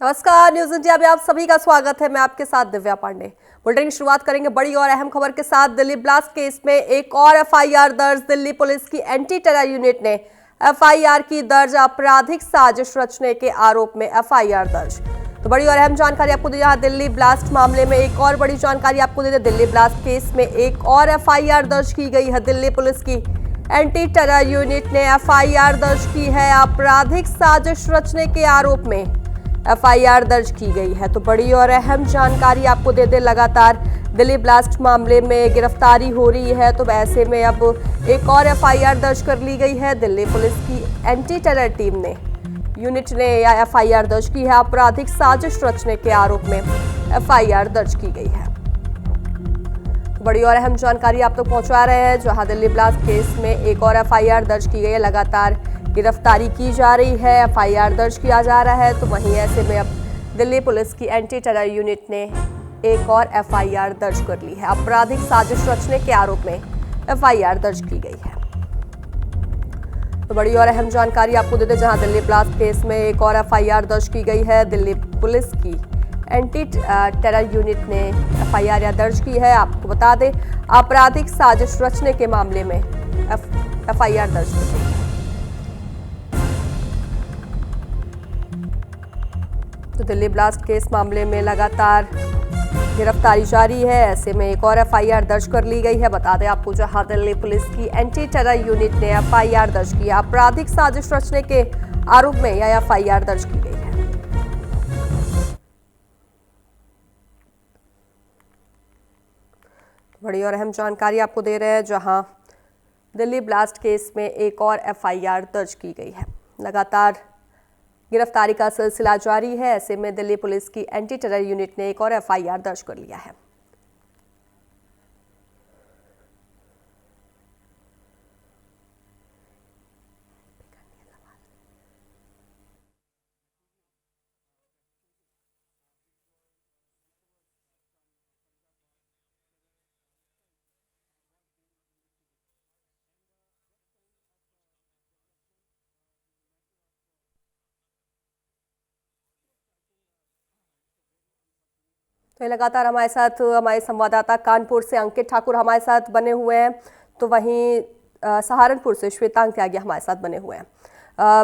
नमस्कार, news India में आप सभी का स्वागत है। मैं आपके साथ दिव्या पांडे। बुलेटिन की शुरुआत करेंगे बड़ी और अहम खबर के साथ। दिल्ली ब्लास्ट केस में एक और एफआईआर दर्ज। दिल्ली पुलिस की एंटी टेरर यूनिट ने एफआईआर की दर्ज। आपराधिक साजिश रचने के आरोप में एफआईआर दर्ज। तो बड़ी और अहम जानकारी आपको दी। दिल्ली ब्लास्ट मामले में एक और बड़ी जानकारी आपको दे दें। दिल्ली ब्लास्ट केस में एक और एफआईआर दर्ज की गई है। दिल्ली पुलिस की एंटी टेरर यूनिट ने एफआईआर दर्ज की है। आपराधिक साजिश रचने के आरोप में एफआईआर दर्ज की गई है। तो बड़ी और अहम जानकारी आपको दे दें। लगातार दिल्ली ब्लास्ट मामले में गिरफ्तारी हो रही है, तो ऐसे में अब एक और एफआईआर दर्ज कर ली गई है। दिल्ली पुलिस की एंटी टेरर टीम ने यूनिट ने एफआईआर दर्ज की है। आपराधिक साजिश रचने के आरोप में एफआईआर दर्ज की गई है। बड़ी और अहम जानकारी आप तक पहुंचा रहे हैं, जहां दिल्ली ब्लास्ट केस में एक और एफआईआर दर्ज की गई है। लगातार गिरफ्तारी की जा रही है, एफआईआर दर्ज किया जा रहा है। तो वहीं ऐसे में अब दिल्ली पुलिस की एंटी टेरर यूनिट ने एक और एफआईआर दर्ज कर ली है। आपराधिक साजिश रचने के आरोप में एफआईआर दर्ज की गई है। तो बड़ी और अहम जानकारी आपको दे दें, जहां दिल्ली ब्लास्ट केस में एक और एफआईआर दर्ज की गई है। दिल्ली पुलिस की एंटी टेरर यूनिट ने एफआईआर दर्ज की है। आपको बता दें, आपराधिक साजिश रचने के मामले में एफआईआर दर्ज की गई है। तो दिल्ली ब्लास्ट केस मामले में लगातार गिरफ्तारी जारी है। ऐसे में एक और एफआईआर दर्ज कर ली गई है। बता दें आपको, जहां दिल्ली पुलिस की एंटी टेरर यूनिट ने एफआईआर दर्ज की है। आपराधिक साजिश रचने के आरोप में यह एफआईआर दर्ज की गई है। बड़ी और अहम जानकारी आपको दे रहे हैं, जहां दिल्ली ब्लास्ट केस में एक और एफआईआर दर्ज की गई है। लगातार गिरफ्तारी का सिलसिला जारी है। ऐसे में दिल्ली पुलिस की एंटी टेरर यूनिट ने एक और एफआईआर दर्ज कर लिया है। तो लगातार हमारे साथ हमारे संवाददाता कानपुर से अंकित ठाकुर हमारे साथ बने हुए हैं। तो वहीं सहारनपुर से श्वेतांक त्यागी हमारे साथ बने हुए हैं।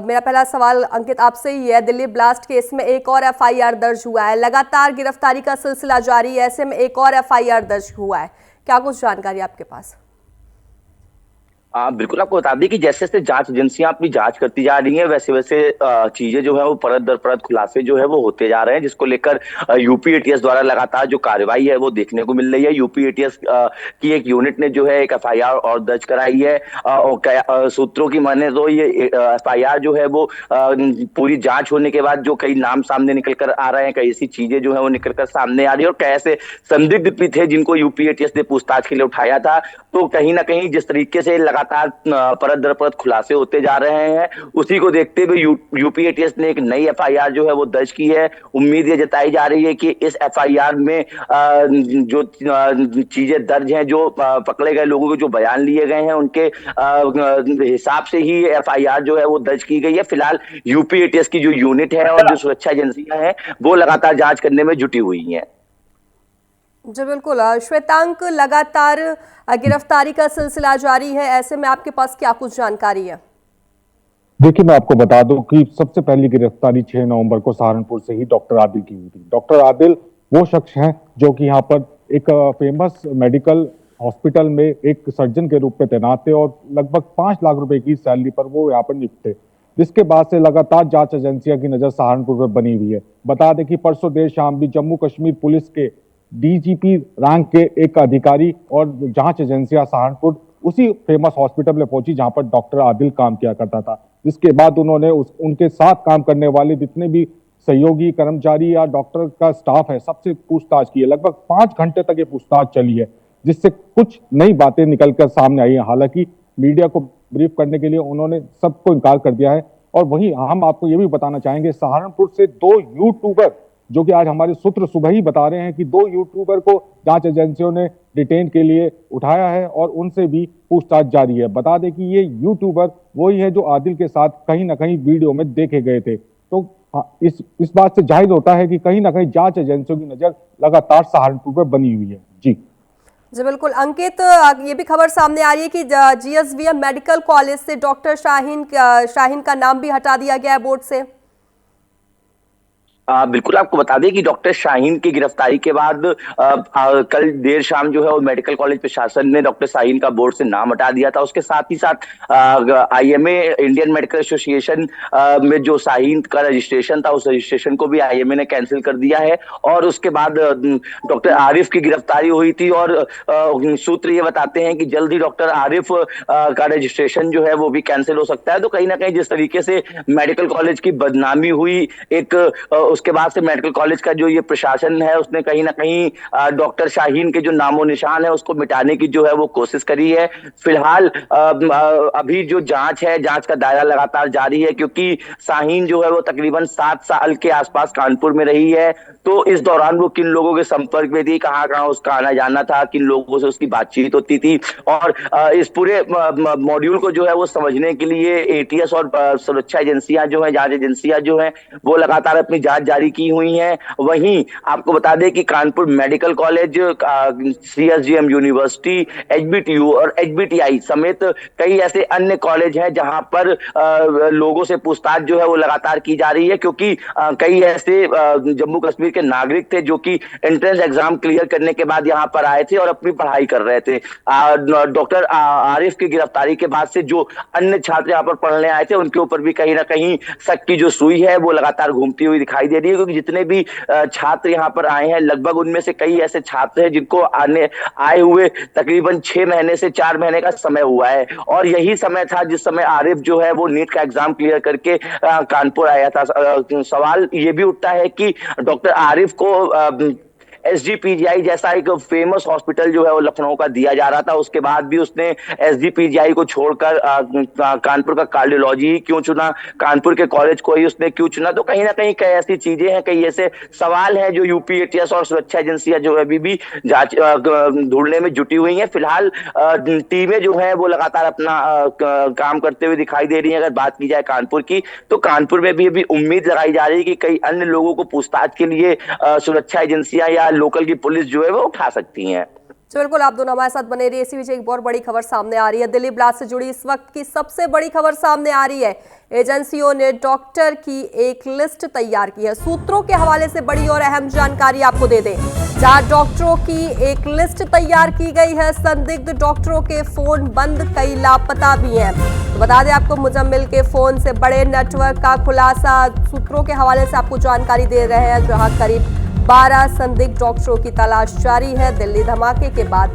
मेरा पहला सवाल अंकित आपसे ही है। दिल्ली ब्लास्ट केस में एक और एफआईआर दर्ज हुआ है। लगातार गिरफ्तारी का सिलसिला जारी है, ऐसे में एक और एफआईआर दर्ज हुआ है। क्या कुछ जानकारी आपके पास? बिल्कुल, आपको बता दें कि जैसे जैसे जांच एजेंसियां अपनी जांच करती जा रही हैं, वैसे वैसे चीजें जो है वो परत दर परत खुलासे जो है वो होते जा रहे हैं, जिसको लेकर यूपी एटीएस द्वारा लगातार जो कार्रवाई है वो देखने को मिल रही है। यूपी एटीएस की एक यूनिट ने जो है एक एफआईआर और दर्ज कराई है। और सूत्रों की माने तो ये एफआईआर जो है वो पूरी जांच होने के बाद जो कई नाम सामने निकल कर आ रहे हैं, कई ऐसी चीजें जो है वो निकल कर सामने आ रही है, और कैसे संदिग्ध भी थे जिनको यूपी एटीएस ने पूछताछ के लिए उठाया था। तो कहीं ना कहीं जिस तरीके से लगातार परत दर परत खुलासे होते जा रहे हैं, उसी को देखते हुए यूपी एटीएस ने एक नई एफआईआर जो है वो दर्ज की है। उम्मीद ये जताई जा रही है कि इस एफआईआर में जो चीजें दर्ज हैं, जो पकड़े गए लोगों के जो बयान लिए गए हैं, उनके हिसाब से ही एफआईआर जो है वो दर्ज की गई है। फिलहाल यूपी एटीएस की जो यूनिट है और जो सुरक्षा एजेंसियां हैं वो लगातार जांच करने में जुटी हुई हैं। जी बिल्कुल श्वेतांक, लगातार गिरफ्तारी का सिलसिला जारी है। ऐसे में आपके पास क्या कुछ जानकारी है? देखिए, मैं आपको बता दूं कि सबसे पहली गिरफ्तारी 6 नवंबर को सहारनपुर से ही डॉक्टर आदिल की हुई थी। डॉक्टर आदिल वो शख्स हैं जो कि यहाँ पर एक फेमस मेडिकल हॉस्पिटल में एक सर्जन के रूप में तैनात थे और लगभग 5 लाख रुपए की सैलरी पर वो यहाँ पर नियुक्त थे। जिसके बाद से लगातार जांच एजेंसियों की नजर सहारनपुर पर बनी हुई है। बता दें कि परसों देर शाम भी जम्मू कश्मीर पुलिस के डीजीपी रैंक के एक अधिकारी और जांच एजेंसियां सहारनपुर उसी फेमस हॉस्पिटल में पहुंची जहां पर डॉक्टर आदिल काम किया करता था। जिसके बाद उन्होंने उनके साथ काम करने वाले जितने भी सहयोगी कर्मचारी या डॉक्टर का स्टाफ है, सबसे पूछताछ की है। लगभग 5 घंटे तक ये पूछताछ चली है, जिससे कुछ नई बातें निकलकर सामने आई है। हालांकि मीडिया को ब्रीफ करने के लिए उन्होंने सबको इनकार कर दिया है। और वहीं हम आपको ये भी बताना चाहेंगे, सहारनपुर से 2 यूट्यूबर, जो कि आज हमारे सूत्र सुबह ही बता रहे हैं कि 2 यूट्यूबर को जांच एजेंसियों ने डिटेन के लिए उठाया है और उनसे भी पूछताछ जारी है। बता दें कि ये यूट्यूबर वही है जो आदिल के साथ कहीं ना कहीं वीडियो में देखे गए थे। तो इस बात से जाहिर होता है कि कहीं ना कहीं जांच एजेंसियों की नजर लगातार सहारनपुर पर बनी हुई है। जी जी बिल्कुल अंकित, ये भी खबर सामने आ रही है कि जीएसवीएम मेडिकल कॉलेज से डॉक्टर शाहीन का नाम भी हटा दिया गया है बोर्ड से। बिल्कुल आपको बता दें कि डॉक्टर शाहीन की गिरफ्तारी के बाद कल देर शाम जो है वो मेडिकल कॉलेज प्रशासन ने डॉक्टर शाहीन का बोर्ड से नाम हटा दिया था। उसके साथ ही साथ आईएमए इंडियन मेडिकल एसोसिएशन में जो शाहीन का रजिस्ट्रेशन था उस रजिस्ट्रेशन को भी आईएमए ने कैंसिल कर दिया है। और उसके बाद डॉक्टर आरिफ की गिरफ्तारी हुई थी और सूत्र ये बताते हैं कि जल्द ही डॉक्टर आरिफ का रजिस्ट्रेशन जो है वो भी कैंसिल हो सकता है। तो कहीं ना कहीं जिस तरीके से मेडिकल कॉलेज की बदनामी हुई एक उसके बाद से मेडिकल कॉलेज का जो ये प्रशासन है उसने कहीं ना कहीं डॉक्टर शाहीन के जो नामो निशान है उसको मिटाने की जो है वो कोशिश करी है। फिलहाल अभी जो जांच है, जांच का दायरा लगातार जारी है क्योंकि शाहीन जो है वो तकरीबन 7 साल के आसपास कानपुर में रही है। तो इस दौरान वो किन लोगों के संपर्क में थी, कहाँ कहाँ उसका आना जाना था, किन लोगों से उसकी बातचीत होती थी, और इस पूरे मॉड्यूल को जो है वो समझने के लिए एटीएस और सुरक्षा एजेंसियां जो है, जांच एजेंसियां जो है वो लगातार अपनी जांच जारी की हुई हैं। वहीं आपको बता दें कि Kanpur medical college, CSJM university, HBTU और एचबीटीआई समेत कई ऐसे अन्य कॉलेज हैं जहां पर लोगों से पूछताछ जो है वो लगातार की जा रही है क्योंकि कई ऐसे जम्मू कश्मीर के नागरिक थे जो कि एंट्रेंस एग्जाम क्लियर करने के बाद यहाँ पर आए थे और अपनी पढ़ाई कर रहे थे। डॉक्टर आरिफ की गिरफ्तारी के बाद से जो अन्य छात्र यहाँ पर पढ़ने आए थे उनके ऊपर भी कहीं ना कहीं शक की जो सुई है वो लगातार घूमती हुई दिखाई दे रही है क्योंकि जितने भी छात्र यहाँ पर आए हैं लगभग उनमें से कई ऐसे छात्र हैं जिनको आए हुए तकरीबन 6 महीने से 4 महीने का समय हुआ है और यही समय था जिस समय आरिफ जो है वो नीट का एग्जाम क्लियर करके कानपुर आया था। सवाल ये भी उठता है कि डॉक्टर आरिफ को एसजीपीजीआई जैसा एक फेमस हॉस्पिटल जो है वो लखनऊ का दिया जा रहा था, उसके बाद भी उसने एसजीपीजीआई को छोड़कर कानपुर का कार्डियोलॉजी ही क्यों चुना, कानपुर के कॉलेज को ही उसने क्यों चुना। तो कहीं ना कहीं कई ऐसी चीजें हैं, कई ऐसे सवाल हैं जो यूपी एटीएस और सुरक्षा एजेंसियां जो है अभी भी जांच ढूंढने में जुटी हुई हैं। फिलहाल टीमें जो है वो लगातार अपना काम करते हुए दिखाई दे रही है। अगर बात की जाए कानपुर की तो कानपुर में भी अभी उम्मीद लगाई जा रही है कि कई अन्य लोगों को पूछताछ के लिए सुरक्षा एजेंसियां या लोकल की पुलिस जो है वो उठा सकती हैं। तो बिल्कुल आप दोनों हमारे साथ बने रहिए। इसी बीच एक बहुत बड़ी खबर सामने आ रही है, दिल्ली ब्लास्ट से जुड़ी इस वक्त की सबसे बड़ी खबर सामने आ रही है। एजेंसियों ने डॉक्टर की एक लिस्ट तैयार की है। सूत्रों के हवाले से बड़ी और अहम जानकारी आपको दे दें, जहां डॉक्टरों की एक लिस्ट तैयार की गई है। संदिग्ध डॉक्टरों के फोन बंद, कई लापता भी हैं। तो बता दें आपको, मुजम्मिल के फोन से बड़े नेटवर्क का खुलासा सूत्रों के हवाले से आपको जानकारी दे रहे हैं, जहां करीब 12 संदिग्ध डॉक्टरों की तलाश जारी है। दिल्ली धमाके के बाद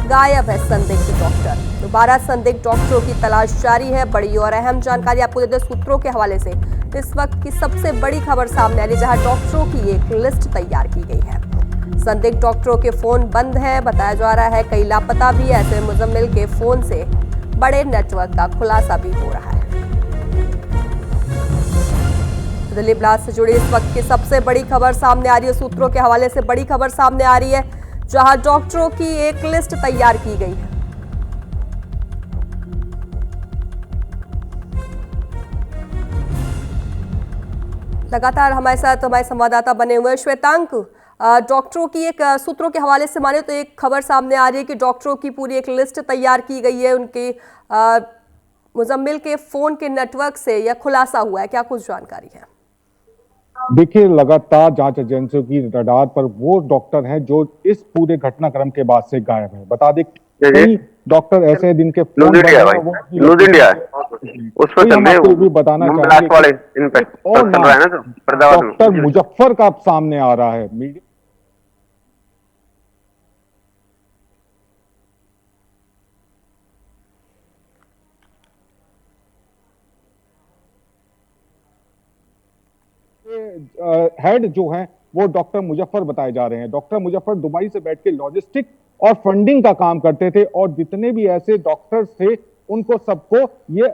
गायब है संदिग्ध डॉक्टर। तो 12 संदिग्ध डॉक्टरों की तलाश जारी है। बड़ी और अहम जानकारी आपको दे दें सूत्रों के हवाले से इस वक्त की सबसे बड़ी खबर सामने आ रही है, जहां डॉक्टरों की एक लिस्ट तैयार की गई है। संदिग्ध डॉक्टरों के फोन बंद है, बताया जा रहा है कई लापता भी है। ऐसे मुजम्मिल के फोन से बड़े नेटवर्क का खुलासा भी हो रहा है। दिल्ली ब्लास्ट से जुड़ी इस वक्त की सबसे बड़ी खबर सामने आ रही है, सूत्रों के हवाले से बड़ी खबर सामने आ रही है, जहां डॉक्टरों की एक लिस्ट तैयार की गई है। लगातार हमारे साथ हमारे संवाददाता बने हुए हैं। श्वेतांक, डॉक्टरों की एक सूत्रों के हवाले से माने तो एक खबर सामने आ रही है कि डॉक्टरों की पूरी एक लिस्ट तैयार की गई है। उनके मुजम्मिल के फोन के नेटवर्क से यह खुलासा हुआ है, क्या कुछ जानकारी है? देखिए, लगातार जांच एजेंसियों की रडार पर वो डॉक्टर हैं जो इस पूरे घटनाक्रम के बाद से गायब हैं। बता दें कई डॉक्टर ऐसे हैं जिनके न्यूज इंडिया उस पर हम आपको भी बताना चाहेंगे और डॉक्टर मुजफ्फर का सामने आ रहा है मीडिया। हेड जो है वो डॉक्टर मुजफ्फर बताए जा रहे हैं। डॉक्टर मुजफ्फर दुबई से बैठ के लॉजिस्टिक और फंडिंग का काम करते थे और जितने भी ऐसे डॉक्टर्स थे उनको सबको ये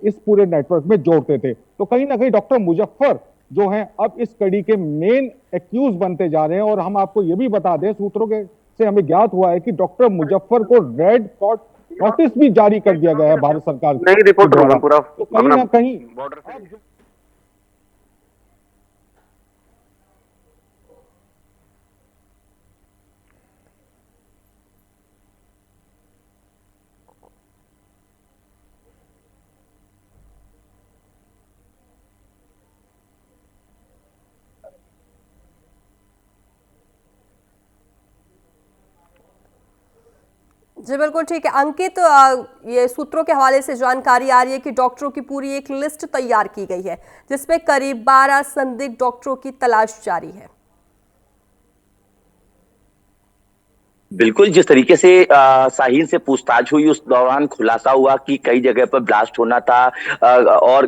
इस पूरे नेटवर्क में जोड़ते थे। तो कहीं ना कहीं डॉक्टर मुजफ्फर जो है अब इस कड़ी के मेन एक्यूज बनते जा रहे हैं। और हम आपको ये भी बता दें, सूत्रों के से हमें ज्ञात हुआ है कि डॉक्टर मुजफ्फर को रेड कॉर्ड नोटिस भी जारी कर दिया गया है भारत सरकार की। तो कहीं ना कहीं जी बिल्कुल ठीक है अंकित, ये सूत्रों के हवाले से जानकारी आ रही है कि डॉक्टरों की पूरी एक लिस्ट तैयार की गई है जिसमें करीब 12 संदिग्ध डॉक्टरों की तलाश जारी है। बिल्कुल, जिस तरीके से शाहीन से पूछताछ हुई उस दौरान खुलासा हुआ कि कई जगह पर ब्लास्ट होना था और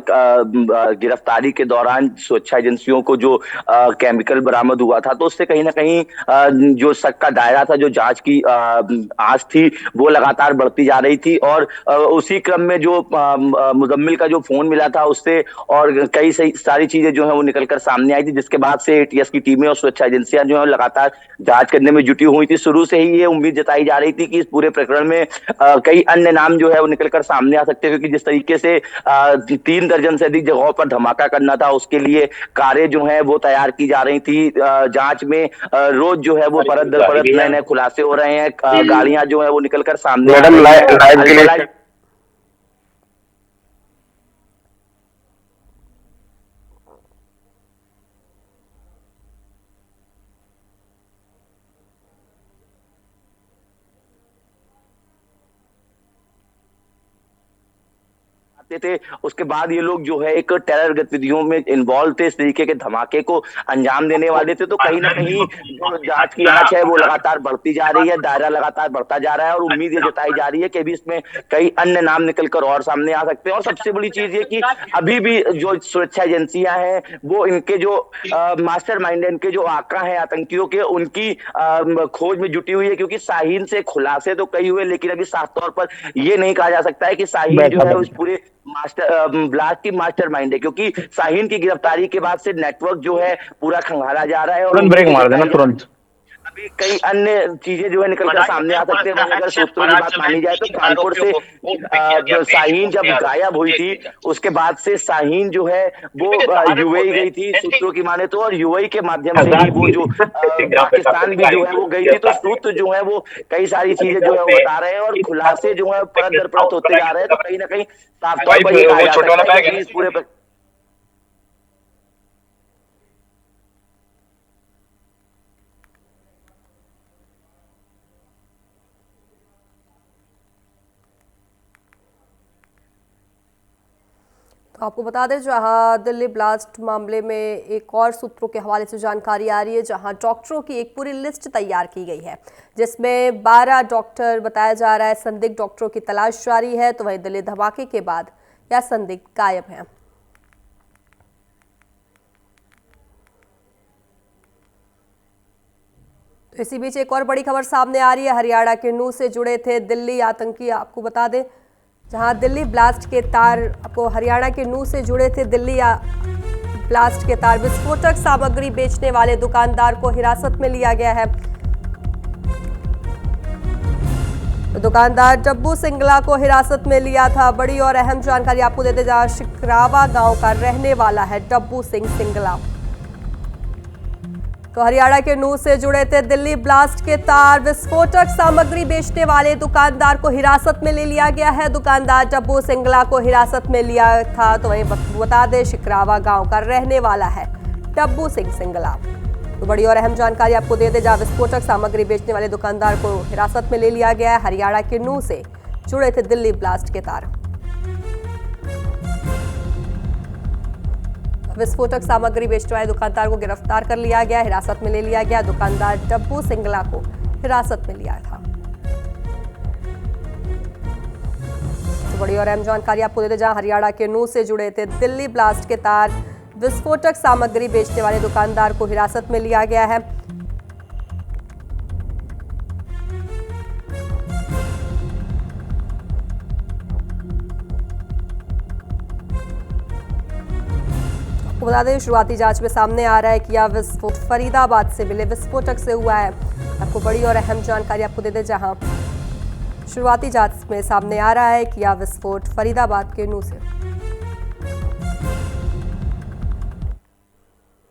गिरफ्तारी के दौरान सुरक्षा एजेंसियों को जो केमिकल बरामद हुआ था तो उससे कहीं ना कहीं जो शक का दायरा था, जो जांच की आंच थी वो लगातार बढ़ती जा रही थी और उसी क्रम में जो मुजम्मिल का जो फोन मिला था उससे और कई सारी चीजें जो है वो निकलकर सामने आई थी, जिसके बाद से एटीएस की टीमें और सुरक्षा एजेंसियां जो है लगातार जांच करने में जुटी हुई थी। शुरू से ही ये उम्मीद जताई जा रही थी कि इस पूरे प्रकरण में कई अन्य नाम जो है वो निकलकर सामने आ सकते हैं, क्योंकि जिस तरीके से 3 दर्जन से अधिक जगहों पर धमाका करना था उसके लिए कारें जो है वो तैयार की जा रही थी। जांच में रोज जो है वो परत दर परत नए नए खुलासे हो रहे हैं, गाड़ियां जो है वो निकलकर सामने आ रही हैं। थे उसके बाद ये लोग जो है एक टेरर गतिविधियों में इन्वॉल्व थे, इस तरीके के धमाके को अंजाम देने वाले थे। तो कहीं ना कहीं जो जांच की आंच है वो लगातार बढ़ती जा रही है, दायरा लगातार बढ़ता जा रहा है और उम्मीद ये जताई जा रही है कि अभी इसमें कई अन्य नाम निकलकर और सामने आ सकते हैं। और सबसे बड़ी चीज ये कि अभी भी जो सुरक्षा एजेंसियां हैं वो इनके जो मास्टरमाइंड है, इनके जो आका हैं आतंकियों के, उनकी खोज में जुटी हुई है, क्योंकि शाहीन से खुलासे तो कई हुए लेकिन अभी साफ तौर पर ये नहीं कहा जा सकता है कि शाहीन जो है उस पूरे ब्लास्ट की मास्टरमाइंड है, क्योंकि शाहीन की गिरफ्तारी के बाद से नेटवर्क जो है पूरा खंगाला जा रहा है और तुरंत ब्रेक मार देना तुरंत। अभी कई अन्य चीजें जो है निकलकर सामने आ सकते हैं। वहीं अगर सूत्रों की बात मानी जाए तो कानपुर से शाहीन जब गायब हुई थी उसके बाद से शाहीन जो है वो यूएई गई थी, सूत्रों की माने तो, और यूएई के माध्यम से ही वो जो पाकिस्तान भी जो है वो गई थी। तो सूत्र जो है वो कई सारी चीजें जो है वो बता रहे हैं और खुलासे जो है परत दर परत होते जा रहे हैं। तो कहीं ना कहीं साफ तौर पर ये कहा जा सकता है कि इस पूरे तो आपको बता दें जहां दिल्ली ब्लास्ट मामले में एक और सूत्रों के हवाले से जानकारी आ रही है, जहां डॉक्टरों की एक पूरी लिस्ट तैयार की गई है जिसमें 12 डॉक्टर बताया जा रहा है संदिग्ध डॉक्टरों की तलाश जारी है। तो वहीं दिल्ली धमाके के बाद यह संदिग्ध गायब हैं। तो इसी बीच एक और बड़ी खबर सामने आ रही है, हरियाणा के नूह से जुड़े थे दिल्ली आतंकी। आपको बता दें जहां दिल्ली ब्लास्ट के तार, आपको हरियाणा के नूह से जुड़े थे दिल्ली ब्लास्ट के तार, विस्फोटक सामग्री बेचने वाले दुकानदार को हिरासत में लिया गया है। तो दुकानदार डब्बू सिंगला को हिरासत में लिया था। बड़ी और अहम जानकारी आपको देते जहां शिकरावा गांव का रहने वाला है डब्बू सिंगला। तो हरियाणा के नूह से जुड़े थे दिल्ली ब्लास्ट के तार, विस्फोटक सामग्री बेचने वाले दुकानदार को हिरासत में ले लिया गया है। दुकानदार डब्बू सिंगला को हिरासत में लिया था। तो वही बता दें शिकरावा गांव का रहने वाला है डब्बू सिंगला। तो बड़ी और अहम जानकारी आपको दे दें जहां विस्फोटक सामग्री बेचने वाले दुकानदार को हिरासत में ले लिया गया है। हरियाणा के नूह से जुड़े थे दिल्ली ब्लास्ट के तार, विस्फोटक सामग्री बेचने वाले दुकानदार को गिरफ्तार कर लिया गया, हिरासत में ले लिया गया। दुकानदार डब्बू सिंगला को हिरासत में लिया था। तो बड़ी और अहम जानकारी आपको देते जहां हरियाणा के नूह से जुड़े थे दिल्ली ब्लास्ट के तार, विस्फोटक सामग्री बेचने वाले दुकानदार को हिरासत में लिया गया है। बता दें शुरुआती जांच में सामने आ रहा है कि यह विस्फोट फरीदाबाद से मिले विस्फोटक से हुआ है। आपको बड़ी और अहम जानकारी आपको दे दें जहां शुरुआती जांच में सामने आ रहा है कि यह विस्फोट फरीदाबाद के नूह से